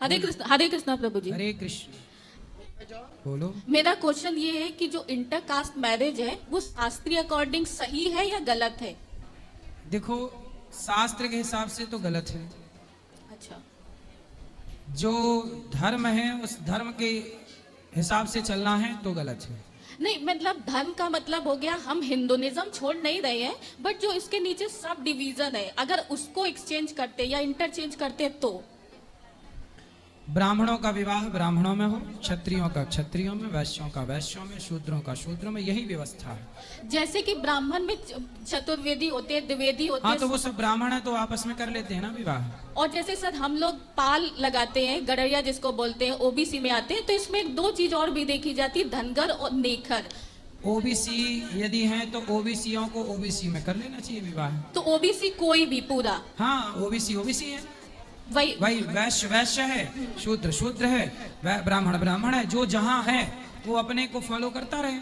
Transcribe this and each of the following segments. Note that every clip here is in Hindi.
हरे कृष्णा प्रभु जी। हरे कृष्ण। बोलो। मेरा क्वेश्चन ये है कि जो इंटरकास्ट मैरिज है वो शास्त्रीय अकॉर्डिंग सही है या गलत है? देखो, शास्त्र के हिसाब से तो गलत है। अच्छा। जो धर्म है उस धर्म के हिसाब से चलना है तो गलत है। नहीं, मतलब धर्म का मतलब हो गया हम हिंदुइज्म छोड़ नहीं रहे हैं, बट जो इसके नीचे सब डिवीजन है अगर उसको एक्सचेंज करते या इंटरचेंज करते तो? ब्राह्मणों का विवाह ब्राह्मणों में हो, क्षत्रियों का क्षत्रियों में, वैश्यों का वैश्यों में, शूद्रों का शूद्रों में, यही व्यवस्था है। जैसे कि ब्राह्मण में चतुर्वेदी होते हैं, द्विवेदी होते हाँ, हैं। तो वो सब ब्राह्मण है तो आपस में कर लेते हैं ना विवाह। और जैसे सर हम लोग पाल लगाते हैं, गड़रिया जिसको बोलते हैं, ओबीसी में आते हैं, तो इसमें दो चीज और भी देखी जाती है, धनगर और नेखर। ओबीसी यदि है तो ओबीसीओं को ओबीसी में कर लेना चाहिए विवाह। तो ओबीसी कोई भी पूरा? हाँ, ओबीसी ओबीसी है, वही वैश्य वैश्य है, शूद्र शूद्र है, ब्राह्मण ब्राह्मण है। जो जहाँ है वो अपने को फॉलो करता रहे।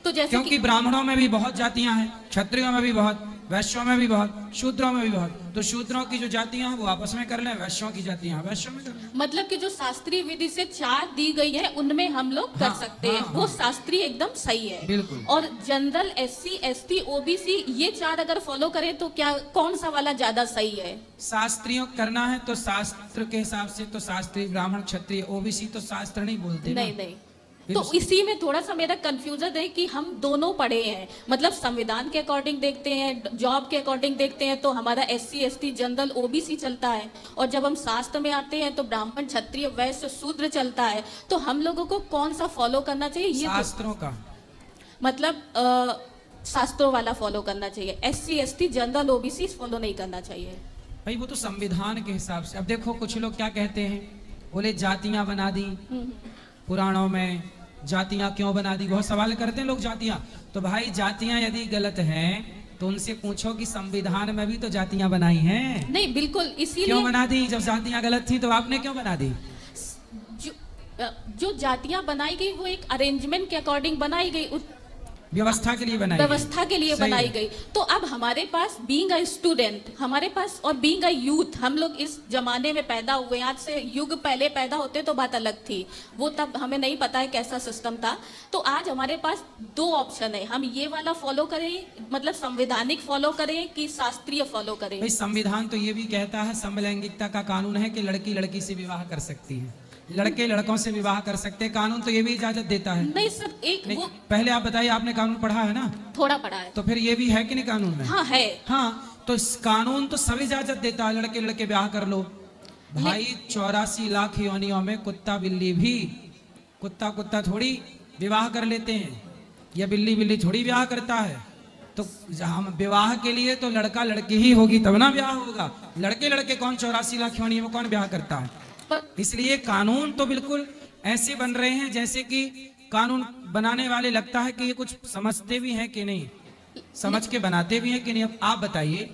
तो जैसे क्योंकि ब्राह्मणों में भी बहुत जातियां हैं, क्षत्रियों में भी बहुत, वैश्यों में भी बहुत, शूद्रों में भी बहुत। तो शूद्रों की जो जातियां हैं वो आपस में कर लें, वैश्यों की जातियां वैश्यों में कर लें। मतलब कि जो शास्त्रीय विधि से 4 दी गई है उनमें हम लोग कर सकते हैं। वो शास्त्रीय एकदम सही है। बिल्कुल। और जनरल एससी एसटी ओबीसी ये 4 अगर फॉलो करें तो क्या कौन सा वाला ज्यादा सही है? शास्त्रियों करना है तो शास्त्र के हिसाब से तो शास्त्रीय, ब्राह्मण क्षत्रिय ओबीसी तो शास्त्र नहीं बोलते। नहीं नहीं, तो इसी में थोड़ा सा मेरा कंफ्यूजन है कि हम दोनों पढ़े हैं, मतलब संविधान के अकॉर्डिंग देखते हैं, जॉब के अकॉर्डिंग देखते हैं तो हमारा एससी एसटी जनरल ओबीसी चलता है, और जब हम शास्त्र में आते हैं तो ब्राह्मण क्षत्रिय वैश्य शूद्र चलता है। तो हम लोगों को कौन सा फॉलो करना चाहिए? ये शास्त्रों का मतलब शास्त्रों वाला फॉलो करना चाहिए, SC ST general OBC follow नहीं करना चाहिए। भाई वो तो संविधान के हिसाब से। अब देखो कुछ लोग क्या कहते हैं, बोले जातियां बना दी पुराणों में, जातियां क्यों बना दी, बहुत सवाल करते हैं लोग जातियां। तो भाई जातियां यदि गलत हैं तो उनसे पूछो कि संविधान में भी तो जातियां बनाई हैं। नहीं बिल्कुल, इसीलिए क्यों बना दी? जब जातियां गलत थी तो आपने क्यों बना दी? जो जातियां बनाई गई वो एक अरेंजमेंट के अकॉर्डिंग बनाई गई, व्यवस्था के लिए बनाई, व्यवस्था के लिए बनाई गई। तो अब हमारे पास बीइंग अ स्टूडेंट, हमारे पास और बीइंग अ यूथ, हम लोग इस जमाने में पैदा हुए। आज से युग पहले पैदा होते तो बात अलग थी, वो तब हमें नहीं पता है कैसा सिस्टम था। तो आज हमारे पास 2 ऑप्शन है, हम ये वाला फॉलो करें, मतलब संवैधानिक फॉलो करें कि शास्त्रीय फॉलो करें। भाई संविधान तो ये भी कहता है, समलैंगिकता का कानून है कि लड़की लड़की से विवाह कर सकती है, लड़के लड़कों से विवाह कर सकते हैं। कानून तो ये भी इजाजत देता है। नहीं सर, एक नहीं, वो पहले आप बताइए, आपने कानून पढ़ा है ना? थोड़ा पढ़ा है। तो फिर ये भी है कि नहीं कानून में? हाँ है। हाँ, तो इस कानून तो सब इजाजत देता है, लड़के लड़के ब्याह कर लो। भाई 84 लाख योनियों में कुत्ता बिल्ली भी, कुत्ता कुत्ता थोड़ी विवाह कर लेते हैं, या बिल्ली बिल्ली थोड़ी ब्याह करता है। तो हम विवाह के लिए तो लड़का लड़की ही होगी तब ना ब्याह होगा। लड़के लड़के कौन 84 लाख योनियों में कौन ब्याह करता है? इसलिए कानून तो बिल्कुल ऐसे बन रहे हैं जैसे कि कानून बनाने वाले लगता है कि ये कुछ समझते भी हैं कि नहीं, समझ के बनाते भी हैं कि नहीं। अब आप बताइए,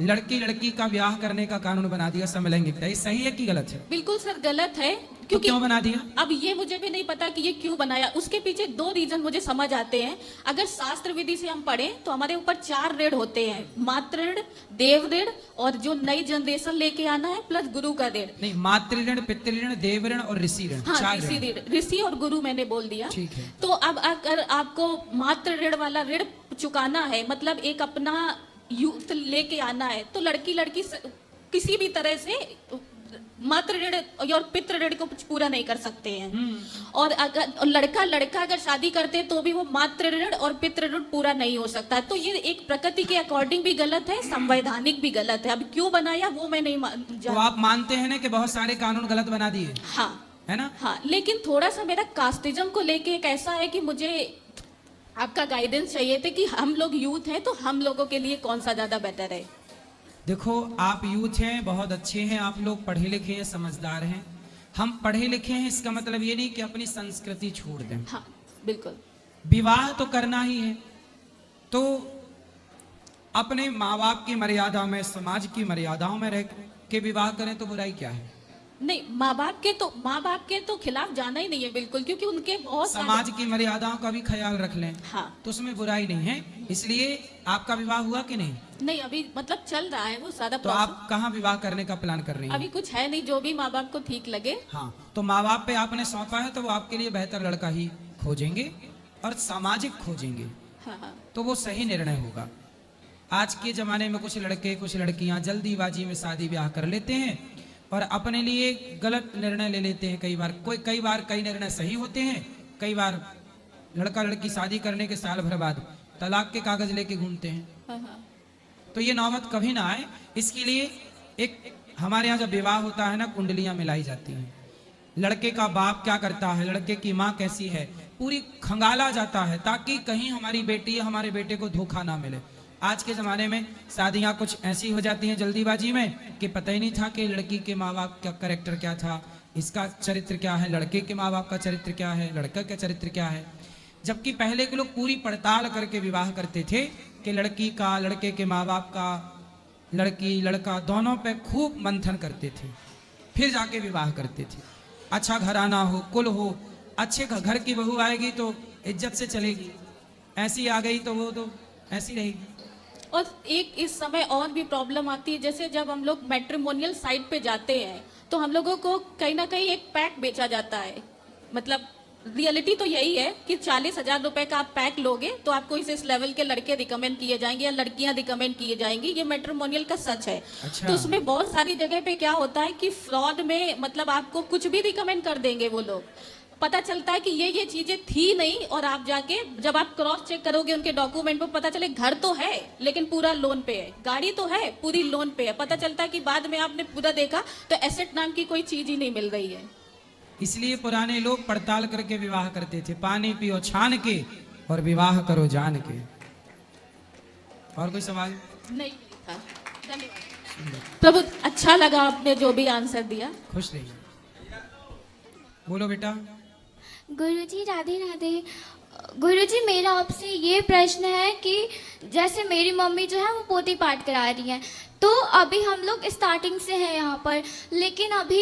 लड़की लड़की का ब्याह करने का कानून बना दिया समलैंगिकता, ये सही है कि गलत है? बिल्कुल सर गलत है। तो क्योंकि क्यों बना दिया? अब ये मुझे भी नहीं पता कि ये क्यों बनाया, उसके पीछे 2 रीजन मुझे समझ आते हैं। अगर शास्त्र विधि से हम पढ़ें तो हमारे ऊपर 4 ऋण होते हैं, मातृ ऋण, देव ऋण, और जो नई जनरेशन लेके आना है प्लस गुरु का ऋण। नहीं, मातृ ऋण, पितृ ऋण, देव ऋण और ऋषि ऋण। हाँ, 4 ऋषि ऋण, ऋषि और गुरु मैंने बोल दिया। ठीक है। तो अब अगर आपको मातृ ऋण वाला ऋण चुकाना है, मतलब एक अपना यूथ लेके आना है, तो लड़की लड़की किसी भी तरह से मातृ ऋण और पितृ ऋण को पूरा नहीं कर सकते हैं। और अगर लड़का लड़का अगर शादी करते हैं तो भी वो मातृ ऋण और पितृ ऋण पूरा नहीं हो सकता। तो ये एक प्रकृति के अकॉर्डिंग भी गलत है, संवैधानिक भी गलत है। अब क्यों बनाया वो मैं नहीं तो आप मानते हैं ना कि बहुत सारे कानून गलत बना दिए? हाँ है ना? हाँ, लेकिन थोड़ा सा मेरा कास्टिज्म को लेके एक ऐसा है कि मुझे आपका गाइडेंस चाहिए थे कि हम लोग यूथ हैं तो हम लोगों के लिए कौन सा ज्यादा बेटर है। देखो, आप यूथ हैं, बहुत अच्छे हैं, आप लोग पढ़े लिखे हैं, समझदार हैं। हम पढ़े लिखे हैं इसका मतलब ये नहीं कि अपनी संस्कृति छोड़ दें। हाँ बिल्कुल, विवाह तो करना ही है, तो अपने माँ बाप की मर्यादा में, समाज की मर्यादाओं में रह के विवाह करें तो बुराई क्या है? नहीं, माँ बाप के तो खिलाफ जाना ही नहीं है बिल्कुल, क्योंकि उनके बहुत समाज की मर्यादाओं का भी ख्याल रख लें, हाँ। तो उसमें बुराई नहीं है। इसलिए आपका विवाह हुआ कि नहीं? नहीं, अभी मतलब चल रहा है वो सारा तो प्रोसेस। आप कहाँ विवाह करने का प्लान कर रही हैं? अभी कुछ है नहीं, जो भी माँ बाप को ठीक लगे। हाँ, तो माँ बाप पे आपने सौंपा है तो वो आपके लिए बेहतर लड़का ही खोजेंगे और सामाजिक खोजेंगे, हाँ हाँ। तो वो सही निर्णय होगा। आज के जमाने में कुछ लड़के कुछ लड़कियां जल्दीबाजी में शादी ब्याह कर लेते हैं और अपने लिए गलत निर्णय ले लेते हैं। कई बार कई निर्णय सही होते हैं, कई बार लड़का लड़की शादी करने के साल भर बाद तलाक के कागज लेके घूमते हैं। हाँ हाँ। तो ये नौबत कभी ना आए, इसके लिए एक हमारे यहाँ जब विवाह होता है ना, कुंडलियां मिलाई जाती हैं। लड़के का बाप क्या करता है, लड़के की माँ कैसी है, पूरी खंगाला जाता है, ताकि कहीं हमारी बेटी या हमारे बेटे को धोखा ना मिले। आज के ज़माने में शादियां कुछ ऐसी हो जाती हैं जल्दीबाजी में कि पता ही नहीं था कि लड़की के माँ बाप का कैरेक्टर क्या था, इसका चरित्र क्या है, लड़के के माँ बाप का चरित्र क्या है, लड़का का चरित्र क्या है। जबकि पहले के लोग पूरी पड़ताल करके विवाह करते थे कि लड़की का, लड़के के माँ बाप का, लड़की लड़का दोनों पे खूब मंथन करते थे, फिर जाके विवाह करते थे। अच्छा घराना हो, कुल हो, अच्छे घर की बहू आएगी तो इज्जत से चलेगी, ऐसी आ गई तो वो तो ऐसी रहेगी। और एक इस समय और भी प्रॉब्लम आती है, जैसे जब हम लोग मैट्रिमोनियल साइट पे जाते हैं तो हम लोगों को कहीं ना कहीं एक पैक बेचा जाता है। मतलब रियलिटी तो यही है कि 40,000 रुपए का आप पैक लोगे तो आपको इस लेवल के लड़के रिकमेंड किए जाएंगे या लड़कियां रिकमेंड किए जाएंगी। ये मैट्रिमोनियल का सच है। अच्छा। तो उसमें बहुत सारी जगह पे क्या होता है कि फ्रॉड में मतलब आपको कुछ भी रिकमेंड कर देंगे वो लोग। पता चलता है कि ये चीजें थी नहीं, और आप जाके जब आप क्रॉस चेक करोगे उनके डॉक्यूमेंट पे, पता चले घर तो है लेकिन पूरा लोन पे है, गाड़ी तो है पूरी लोन पे है। पता चलता है कि बाद में आपने पूरा देखा तो एसेट नाम की कोई चीज ही नहीं मिल रही है। इसलिए पुराने लोग पड़ताल करके विवाह करते थे, पानी पियो छान के और विवाह करो जान के। और कोई सवाल? नहीं था। धन्यवाद प्रभु, अच्छा लगा आपने जो भी आंसर दिया। खुश रहिए। बोलो बेटा। गुरुजी राधे राधे। गुरुजी मेरा आपसे ये प्रश्न है कि जैसे मेरी मम्मी जो है वो पोती पाठ करा रही है, तो अभी हम लोग स्टार्टिंग से हैं यहाँ पर, लेकिन अभी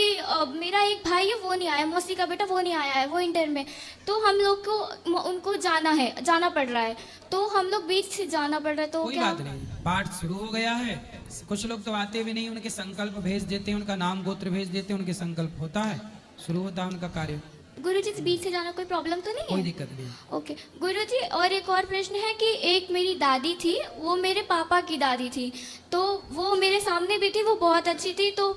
मेरा एक भाई है वो नहीं आया, मौसी का बेटा वो नहीं आया है, वो इंटर में। तो हम लोग को उनको जाना पड़ रहा है, तो हम लोग बीच से जाना पड़ रहा है, तो कोई क्या? बात नहीं, पाठ शुरू हो गया है। कुछ लोग तो आते भी नहीं, उनके संकल्प भेज देते हैं, उनका नाम गोत्र भेज देते हैं, उनके संकल्प होता है, शुरू होता है उनका कार्य। गुरुजी बीच से जाना कोई प्रॉब्लम तो नहीं है? कोई दिक्कत नहीं। ओके गुरुजी, और एक और प्रश्न है कि एक मेरी दादी थी, वो मेरे पापा की दादी थी, तो वो मेरे सामने भी थी, वो बहुत अच्छी थी, तो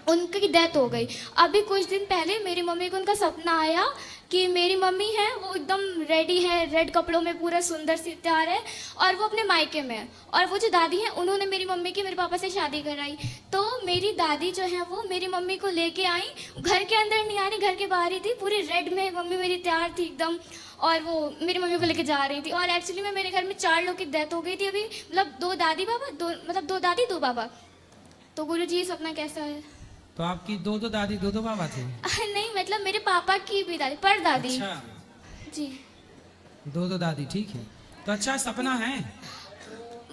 उनकी डेथ हो गई। अभी कुछ दिन पहले मेरी मम्मी को उनका सपना आया कि मेरी मम्मी है वो एकदम रेडी है, रेड कपड़ों में पूरा सुंदर सी तैयार है, और वो अपने मायके में है, और वो जो दादी है उन्होंने मेरी मम्मी की मेरे पापा से शादी कराई। तो मेरी दादी जो है वो मेरी मम्मी को लेके आई, घर के अंदर नहीं आ रही, घर के बाहर ही थी, पूरी रेड में मम्मी मेरी तैयार थी एकदम, और वो मेरी मम्मी को लेके जा रही थी। और एक्चुअली में मेरे घर में 4 लोग की डेथ हो गई थी अभी, मतलब 2 दादी दादी 2 बाबा। तो गुरुजी ये सपना कैसा है? तो आपकी दो दादी दो बाबा थे? नहीं मतलब मेरे पापा की भी दादी, पर दादी। अच्छा, जी दो दादी, ठीक है। तो अच्छा सपना है?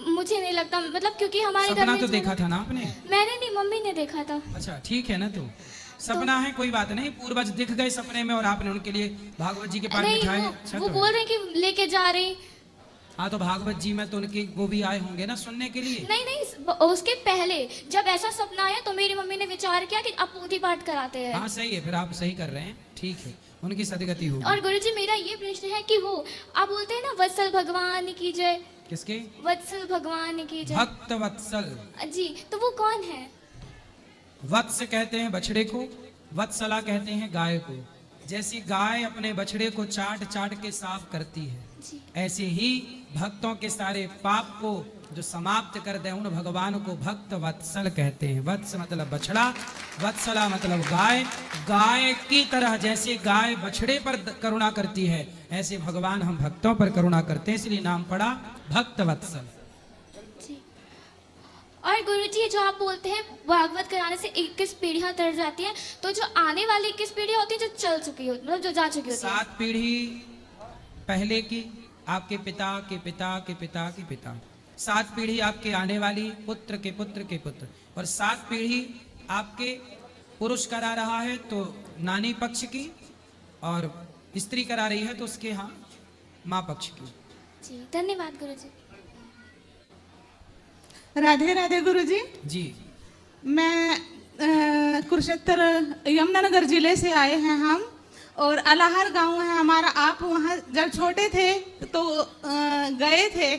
मुझे नहीं लगता, मतलब क्योंकि हमारे घर सपना में तो जो- देखा था ना आपने? मैंने नहीं, मम्मी ने देखा था। अच्छा ठीक है ना, तो सपना है, कोई बात नहीं। पूर्वज दिख गए सपने में और आपने उनके लिए भागवत जी के पाठ नहीं बिठाए। वो, अच्छा वो तो बोल रहे हैं कि लेके जा रही। हाँ, तो भागवत जी में तो उनके वो भी आए होंगे ना सुनने के लिए। नहीं उसके पहले जब ऐसा सपना आया तो मेरी मम्मी ने विचार किया कि अब पोथी पाठ कराते हैं। हाँ सही है, फिर आप सही कर रहे हैं, ठीक है, उनकी सदगति होगी। और गुरुजी मेरा ये प्रश्न है कि वो आप बोलते हैं ना वत्सल भगवान की जय, किसके? वत्सल भगवान की जय। भक्त वत्सल जी, तो वो कौन है? वत्स कहते हैं बछड़े को, वत्सला कहते हैं गाय को। जैसी गाय अपने बछड़े को चाट चाट के साफ करती है, जी। ऐसे ही भक्तों के सारे पाप को जो समाप्त कर दे उन भगवान को भक्त वत्सल कहते हैं। वत्स मतलब बछड़ा, वत्सला मतलब गाय। गाय की तरह जैसे गाय बछड़े पर करुणा करती है, ऐसे भगवान हम भक्तों पर करुणा करते हैं, इसलिए नाम पड़ा भक्त वत्सल। जी। और गुरुजी जो आप बोलते हैं भागवत कराने से 21 पीढ़ियां तर जाती हैं, तो जो आने वाली 21 पीढ़ियां होती है जो चल चुकी होती, मतलब जो जा चुकी होती है। 7 पीढ़ी पहले की, आपके पिता के पिता के पिता के पिता, 7 पीढ़ी आपके आने वाली, पुत्र के पुत्र के पुत्र, और 7 पीढ़ी आपके पुरुष करा रहा है तो नानी पक्ष की, और स्त्री करा रही है तो उसके यहाँ माँ पक्ष की। जी धन्यवाद गुरुजी। राधे राधे गुरुजी। जी मैं कुरुक्षेत्र यमुनानगर जिले से आए हैं हम, और अलाहर गांव है हमारा। आप वहाँ जब छोटे थे तो गए थे,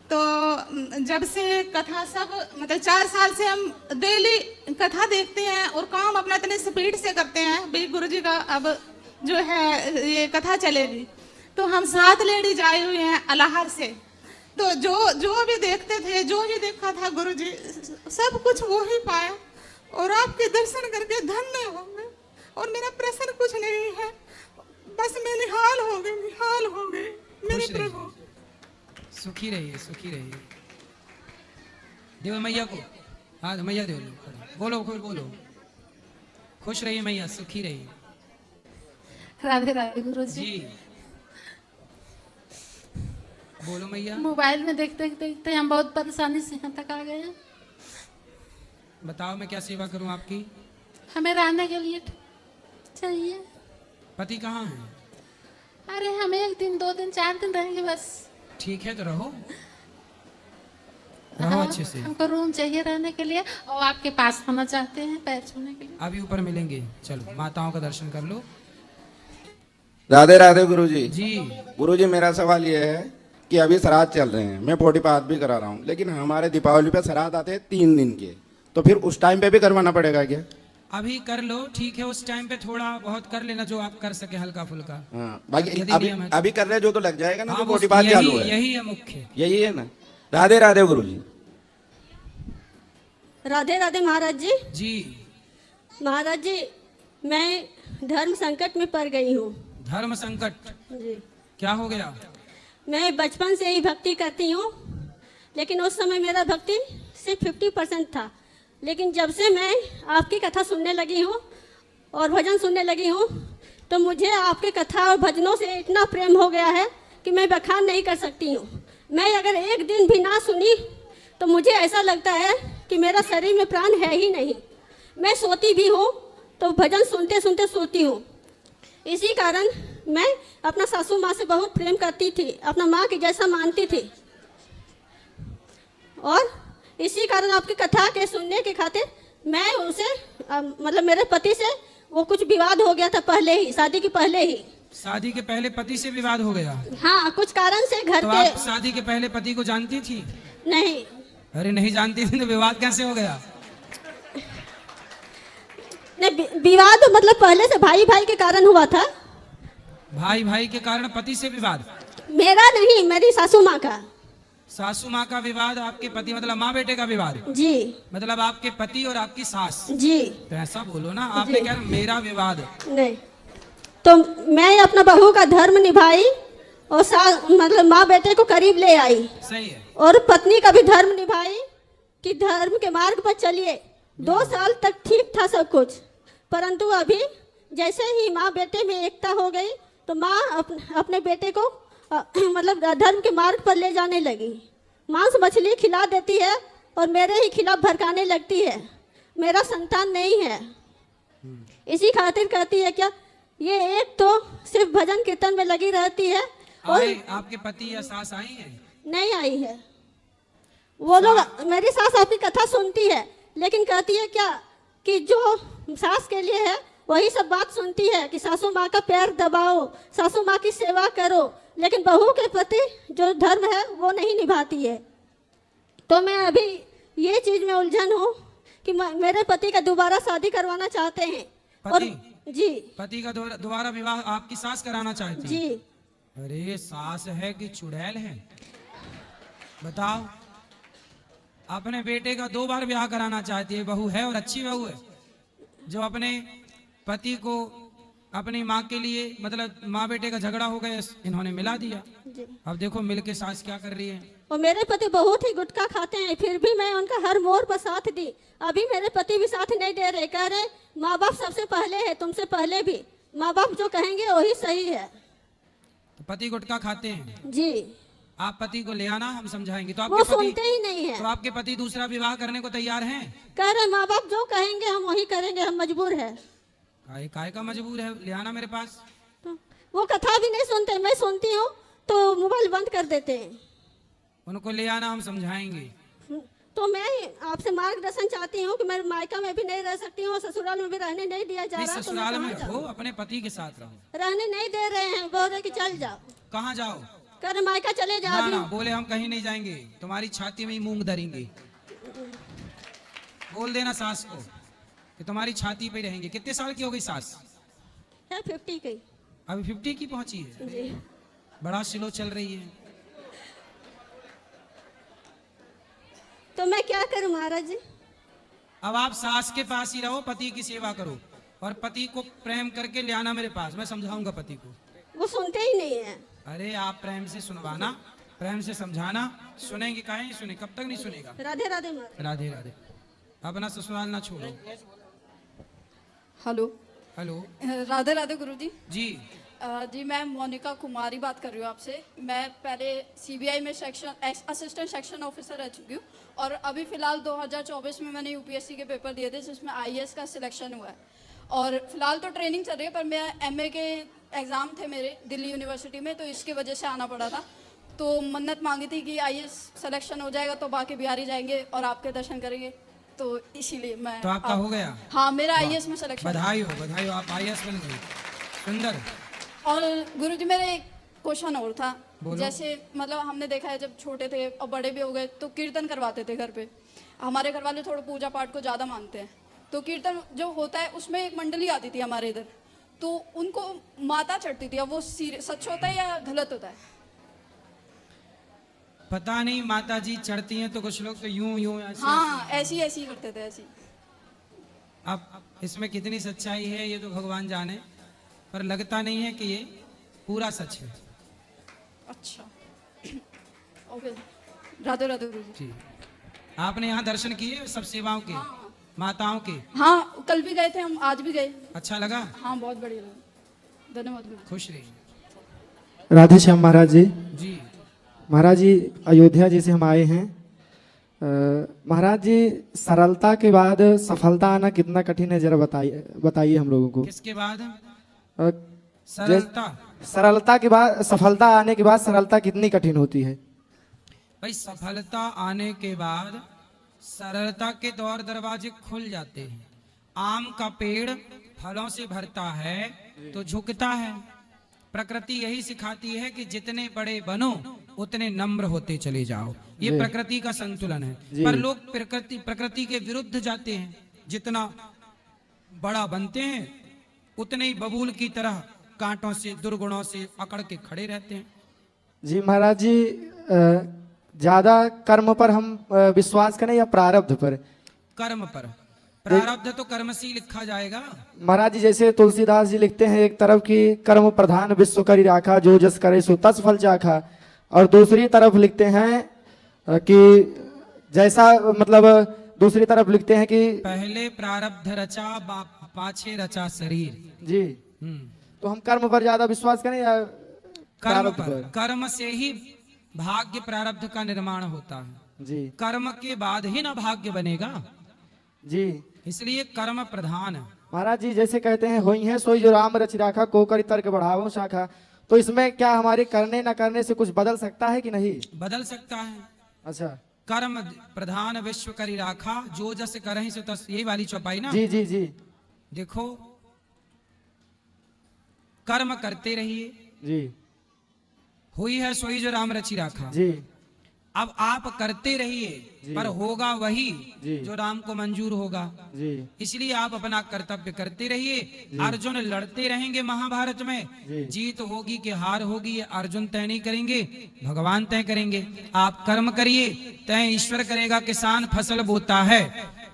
तो जब से कथा सब मतलब 4 साल से हम डेली कथा देखते हैं और काम अपना इतने स्पीड से करते हैं। भाई गुरुजी का अब जो है ये कथा चलेगी, तो हम 7 लेडीज आए हुए हैं अलाहर से। तो जो भी देखते थे, जो भी देखा था गुरुजी, सब कुछ वो ही पाया, और आपके दर्शन करके धन्य हो गए। और मेरा प्रश्न कुछ नहीं है, बस मैं निहाल हो गई मेरे खुश प्रभु। रहिए, सुखी रहिए, सुखी रहिए। देव मैया को हाँ मैया देव लो, बोलो बोलो, खुश रहिए मैया, सुखी रहिए। राधे राधे गुरुजी। जी बोलो मैया। मोबाइल में देखते देखते हम बहुत परेशानी से यहाँ तक आ गए हैं। बताओ मैं क्या सेवा करूं आपकी। हमें रहने के लिए चाहिए। पति कहाँ है? अरे हम 1 दिन 2 दिन 4 दिन रहेंगे बस। ठीक है तो रहो, रहो अच्छे से। हमको रूम चाहिए रहने के लिए, और आपके पास आना चाहते हैं पैर छूने के लिए। अभी ऊपर मिलेंगे, चलो माताओं का दर्शन कर लो। राधे राधे गुरुजी। जी गुरुजी मेरा सवाल ये है कि अभी श्राद्ध चल रहे हैं, मैं 45 भी करा रहा हूँ, लेकिन हमारे दीपावली पे श्राद्ध आते हैं 3 दिन के, तो फिर उस टाइम पे भी करवाना पड़ेगा क्या? अभी कर लो, ठीक है, उस टाइम पे थोड़ा बहुत कर लेना जो आप कर सके, हल्का फुल्का। हाँ बाकी यदि अभी नियम है अभी कर रहे जो तो लग जाएगा ना, हाँ, जो वो 45 चालू है, यही है मुख्य, यही है ना। राधे राधे गुरुजी। राधे राधे महाराज जी। जी महाराज जी, मैं धर्म संकट में पड़ गई हूँ धर्म संकट जी। क्या हो गया? मैं बचपन से ही भक्ति करती हूँ, लेकिन उस समय मेरा भक्ति सिर्फ 50% था। लेकिन जब से मैं आपकी कथा सुनने लगी हूँ और भजन सुनने लगी हूँ, तो मुझे आपके कथा और भजनों से इतना प्रेम हो गया है कि मैं बखान नहीं कर सकती हूँ। मैं अगर 1 दिन भी ना सुनी तो मुझे ऐसा लगता है कि मेरा शरीर में प्राण है ही नहीं। मैं सोती भी हूँ तो भजन सुनते सुनते सोती हूँ। इसी कारण मैं अपना सासू माँ से बहुत प्रेम करती थी, अपना माँ की जैसा मानती थी, और इसी कारण आपकी कथा के सुनने के खातिर मैं उनसे मतलब मेरे पति से वो कुछ विवाद हो गया था पहले ही, शादी के पहले ही। शादी के पहले पति से विवाद हो गया? हाँ, कुछ कारण से घर तो के आप शादी के पहले पति को जानती थी? नहीं। अरे नहीं जानती थी तो विवाद कैसे हो गया? नहीं, विवाद मतलब पहले से भाई भाई के कारण हुआ था। भाई भाई के कारण पति से विवाद? मेरा नहीं, मेरी सासू माँ का। सासू माँ का विवाद, आपके पति मतलब माँ बेटे का विवाद? जी मतलब आपके पति और आपकी सास? जी। तो ऐसा बोलो ना, आपने कहा मेरा विवाद। नहीं, तो मैं अपना बहू का धर्म निभाई और मतलब माँ बेटे को करीब ले आई, सही है। और पत्नी का भी धर्म निभाई कि धर्म के मार्ग पर चलिए। 2 साल तक ठीक था सब कुछ, परंतु अभी जैसे ही माँ बेटे में एकता हो गई तो माँ अपने बेटे को मतलब धर्म के मार्ग पर ले जाने लगी। मांस मछली खिला देती है और मेरे ही खिलाफ भड़काने लगती है। मेरा संतान नहीं है, इसी खातिर कहती है क्या ये एक तो सिर्फ भजन कीर्तन में लगी रहती है। और आपके पति या सास आई है? नहीं आई है। वो लोग, मेरी सास आपकी कथा सुनती है, लेकिन कहती है क्या कि जो सास के लिए है वही सब बात सुनती है कि सासू माँ का पैर दबाओ, सासू माँ की सेवा करो, लेकिन बहू के प्रति जो धर्म है वो नहीं निभाती है। तो मैं अभी ये चीज में उलझन हूँ कि मेरे पति का दोबारा शादी करवाना चाहते हैं। और जी, पति का दोबारा विवाह आपकी सास कराना चाहती जी। है? अरे सास है कि चुड़ैल है? बताओ, अपने बेटे का 2 बार ब्याह कराना चाहती है, बहू है और अच्छी बहू है, जो अपने पति को अपनी माँ के लिए मतलब माँ बेटे का झगड़ा हो गया, इन्होंने मिला दिया। अब देखो मिलके सास क्या कर रही है। और मेरे पति बहुत ही गुटखा खाते हैं, फिर भी मैं उनका हर मोड़ पर साथ दी। अभी मेरे पति भी साथ नहीं दे रहे, कह रहे माँ बाप सबसे पहले है, तुमसे पहले भी माँ बाप जो कहेंगे वही सही है। तो पति गुटखा खाते हैं? जी। आप पति को ले आना, हम समझाएंगे। तो वो आपके सुनते पति ही नहीं है। तो आपके पति दूसरा विवाह करने को तैयार हैं? कह रहे माँ बाप जो कहेंगे हम वही करेंगे, हम मजबूर है। काय का मजबूर है? ले आना मेरे पास। तो वो कथा भी नहीं सुनते, मैं सुनती हूँ तो मोबाइल बंद कर देते हैं। उनको ले आना, हम समझाएंगे। तो मैं आपसे मार्गदर्शन चाहती हूँ कि मैं मायका में भी नहीं रह सकती हूँ, ससुराल में भी रहने नहीं दिया जा नहीं, रहा। तो मैं ससुराल में कहाँ रहो, जाऊँ? अपने पति के साथ रहो। रहने नहीं दे रहे हैं, बोल रहे कि चल जाओ। कहाँ जाओ? कह रहे मायका चले जाओ ना अभी। ना, बोले हम कहीं नहीं जाएंगे, तुम्हारी छाती में ही मूंग धरेंगे। बोल देना सास को कि तुम्हारी छाती पे ही रहेंगे। कितने साल की हो गई सास? है 50 की। अभी 50 की पहुंची है? जी। बड़ा स्लो चल रही है। तो मैं क्या करूं महाराज जी? अब आप सास के पास ही रहो, पति की सेवा करो और पति को प्रेम करके ले आना मेरे पास, मैं समझाऊंगा पति को। वो सुनते ही नहीं है। अरे आप प्रेम से सुनवाना, प्रेम से समझाना। सुनेंगे काहे नहीं सुने? कब तक नहीं सुनेगा? राधे राधे महाराज। राधे राधे। अपना ससुराल ना छोड़ो। हेलो। हेलो राधे राधे गुरुजी। जी। जी मैं मोनिका कुमारी बात कर रही हूँ आपसे। मैं पहले सीबीआई में असिस्टेंट सेक्शन ऑफिसर रह चुकी हूँ और अभी फ़िलहाल 2024 में मैंने यूपीएससी के पेपर दिए थे जिसमें आईएएस का सिलेक्शन हुआ है और फिलहाल तो ट्रेनिंग चल रही है, पर मैं एमए के एग्ज़ाम थे मेरे दिल्ली यूनिवर्सिटी में, तो इसकी वजह से आना पड़ा था। तो मन्नत मांगी थी कि आईएएस सिलेक्शन हो जाएगा तो बाकी बिहारी जाएंगे और आपके दर्शन करेंगे, तो इसीलिए मैं। तो आपका हो गया? हाँ, मेरा आईएएस में सिलेक्शन। बधाई हो, बधाई हो, आप आईएएस बन गई। सुंदर। और गुरुजी मेरा एक क्वेश्चन और था। बोलो। जैसे मतलब हमने देखा है जब छोटे थे और बड़े भी हो गए तो कीर्तन करवाते थे घर पे। हमारे घर वाले थोड़ा पूजा पाठ को ज़्यादा मानते हैं, तो कीर्तन जो होता है उसमें एक मंडली आती थी हमारे इधर, तो उनको माता चढ़ती थी। अब वो सच होता है या गलत होता है? पता नहीं, माता जी चढ़ती हैं तो कुछ लोग तो यूं यूं ऐसे। हाँ, ऐसी ऐसी करते थे ऐसी। अब इसमें कितनी सच्चाई है ये तो भगवान जाने, पर लगता नहीं है कि ये पूरा सच है। अच्छा ओके। राधे राधे गुरुजी। जी। आपने यहाँ दर्शन किए सब सेवाओं के, माताओं के? हाँ, कल भी गए थे हम, आज भी गए। अच्छा लगा? हाँ, बहुत बढ़िया लगा। धन्यवाद गुरुजी। खुश रहिए। राधे श्याम महाराज जी। जी। महाराज जी अयोध्या जी से हम आए हैं। महाराज जी सरलता के बाद सफलता आना कितना कठिन है, जरा बताइए हम लोगों को। किसके बाद? अ, सरलता। सरलता के बाद सफलता आने के बाद सरलता कितनी कठिन होती है? भाई सफलता आने के बाद सरलता के द्वार दरवाजे खुल जाते हैं। आम का पेड़ फलों से भरता है तो झुकता है। प्रकृति यही सिखाती है कि जितने बड़े बनो उतने नम्र होते चले जाओ, ये प्रकृति का संतुलन है। पर लोग प्रकृति के विरुद्ध जाते हैं। जितना बड़ा बनते हैं उतने ही बबूल की तरह कांटों से दुर्गुणों से अकड़ के खड़े रहते हैं। जी महाराज जी ज्यादा कर्म पर हम विश्वास करें या प्रारब्ध पर? कर्म पर। प्रारब्ध तो कर्म से ही लिखा जाएगा। महाराज जी जैसे तुलसीदास जी लिखते हैं एक तरफ की कर्म प्रधान विश्व करी राखा, जो जस करे सो तस फल चाखा, और दूसरी तरफ लिखते हैं कि जैसा मतलब दूसरी तरफ लिखते हैं कि पहले प्रारब्ध रचा पाछे रचा शरीर। जी। तो हम कर्म पर ज्यादा विश्वास करें या कर्म प्रारब्ध पर? कर्म से ही भाग्य प्रारब्ध का निर्माण होता है। जी कर्म के बाद ही ना भाग्य बनेगा, जी। इसलिए कर्म प्रधान है। महाराज जी जैसे कहते हैं होई है सोई जो राम रचि राखा, को करी तर्क बढ़ावो शाखा, तो इसमें क्या हमारे करने न करने से कुछ बदल सकता है कि नहीं? बदल सकता है। अच्छा। कर्म प्रधान विश्व करी राखा, जो जस करहि सो तस, यही वाली चौपाई ना? जी जी जी। देखो कर्म करते रहिए, जी हुई है सोई जो राम रचि राखा। जी। अब आप करते रहिए, पर होगा वही जी। जो राम को मंजूर होगा। जी इसलिए आप अपना कर्तव्य करते रहिए। अर्जुन लड़ते रहेंगे महाभारत में, जीत होगी कि हार होगी ये अर्जुन तय नहीं करेंगे, भगवान तय करेंगे। आप कर्म करिए, तय ईश्वर करेगा। किसान फसल बोता है,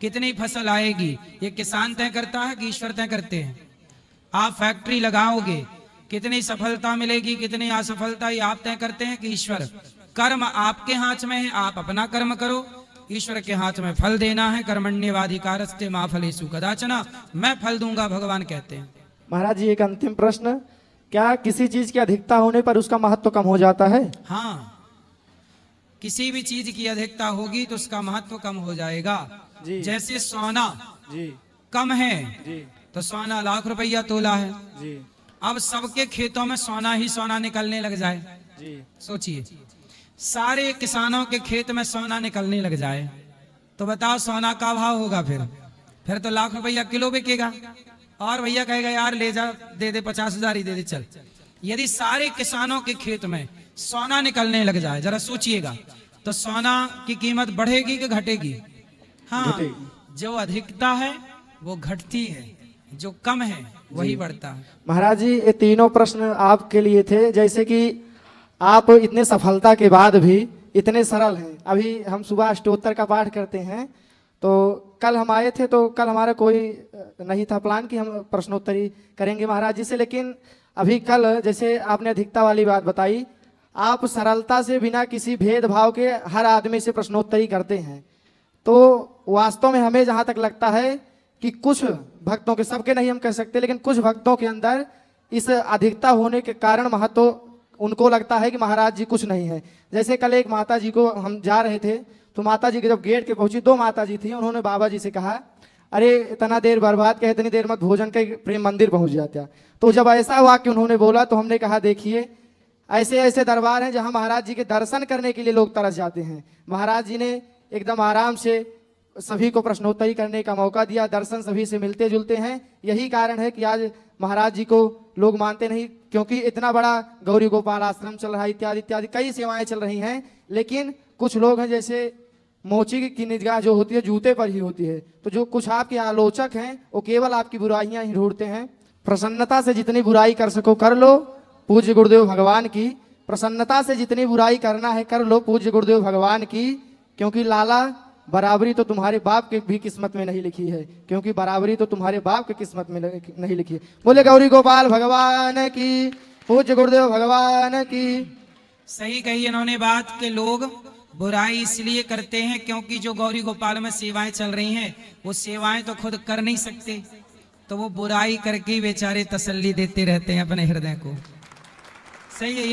कितनी फसल आएगी ये किसान तय करता है कि ईश्वर तय करते हैं? आप फैक्ट्री लगाओगे, कितनी सफलता मिलेगी कितनी असफलता ये आप तय करते हैं कि ईश्वर? कर्म आपके हाथ में है, आप अपना कर्म करो, ईश्वर के हाथ में फल देना है। कर्मण्येवाधिकारस्ते मा फलेषु कदाचन, मैं फल दूंगा भगवान कहते हैं। महाराज जी एक अंतिम प्रश्न, क्या किसी चीज की अधिकता होने पर उसका महत्व कम हो जाता है? हाँ, किसी भी चीज की अधिकता होगी तो उसका महत्व कम हो जाएगा। जी। जैसे सोना जी कम है जी तो सोना लाख रुपया तोला है, जी अब सबके खेतों में सोना ही सोना निकलने लग जाए, जी सोचिए सारे किसानों के खेत में सोना निकलने लग जाए तो बताओ सोना का भाव होगा? फिर तो लाख रुपया किलो बिकेगा और भैया कहेगा यार ले जा, दे दे 50,000 ही दे दे चल। यदि सारे किसानों के खेत में सोना निकलने लग जाए, जरा सोचिएगा, तो सोना की कीमत बढ़ेगी कि घटेगी? हाँ, जो अधिकता है वो घटती है, जो कम है वही बढ़ता है। महाराज जी, ये तीनों प्रश्न आपके लिए थे। जैसे कि आप इतने सफलता के बाद भी इतने सरल हैं। अभी हम सुबह अष्टोत्तर का पाठ करते हैं, तो कल हम आए थे तो कल हमारा कोई नहीं था प्लान कि हम प्रश्नोत्तरी करेंगे महाराज जी से, लेकिन अभी कल जैसे आपने अधिकता वाली बात बताई, आप सरलता से बिना किसी भेदभाव के हर आदमी से प्रश्नोत्तरी करते हैं। तो वास्तव में हमें जहाँ तक लगता है कि कुछ भक्तों के, सबके नहीं हम कह सकते, लेकिन कुछ भक्तों के अंदर इस अधिकता होने के कारण महत्व उनको लगता है कि महाराज जी कुछ नहीं है। जैसे कल एक माता जी को हम जा रहे थे तो माता जी के जब गेट के पहुंची, 2 माता जी थी, उन्होंने बाबा जी से कहा अरे इतना देर बर्बाद कहे, इतनी देर मत भोजन के प्रेम मंदिर पहुंच जाता। तो जब ऐसा वाक्य उन्होंने बोला तो हमने कहा देखिए ऐसे ऐसे दरबार हैं जहां महाराज जी के दर्शन करने के लिए लोग तरस जाते हैं। महाराज जी ने एकदम आराम से सभी को प्रश्नोत्तरी करने का मौका दिया, दर्शन सभी से मिलते जुलते हैं। यही कारण है कि आज महाराज जी को लोग मानते नहीं, क्योंकि इतना बड़ा गौरी गोपाल आश्रम चल रहा है, इत्यादि इत्यादि कई सेवाएं चल रही हैं, लेकिन कुछ लोग हैं जैसे मोची की निगाह जो होती है जूते पर ही होती है। तो जो कुछ आपके आलोचक हैं वो केवल आपकी बुराइयां ही ढूंढते हैं। प्रसन्नता से जितनी बुराई कर सको कर लो, पूज्य गुरुदेव भगवान की। प्रसन्नता से जितनी बुराई करना है कर लो, पूज्य गुरुदेव भगवान की, क्योंकि लाला बराबरी तो तुम्हारे बाप के भी किस्मत में नहीं लिखी है, क्योंकि बराबरी तो तुम्हारे बाप के किस्मत में नहीं लिखी है। बोले गौरी गोपाल भगवान की, पूज्य गुरुदेव भगवान की। सही कही इन्होंने बात के लोग बुराई इसलिए करते हैं क्योंकि जो गौरी गोपाल में सेवाएं चल रही हैं वो सेवाएं तो खुद कर नहीं सकते, तो वो बुराई करके बेचारे तसल्ली देते रहते हैं अपने हृदय को। सही है।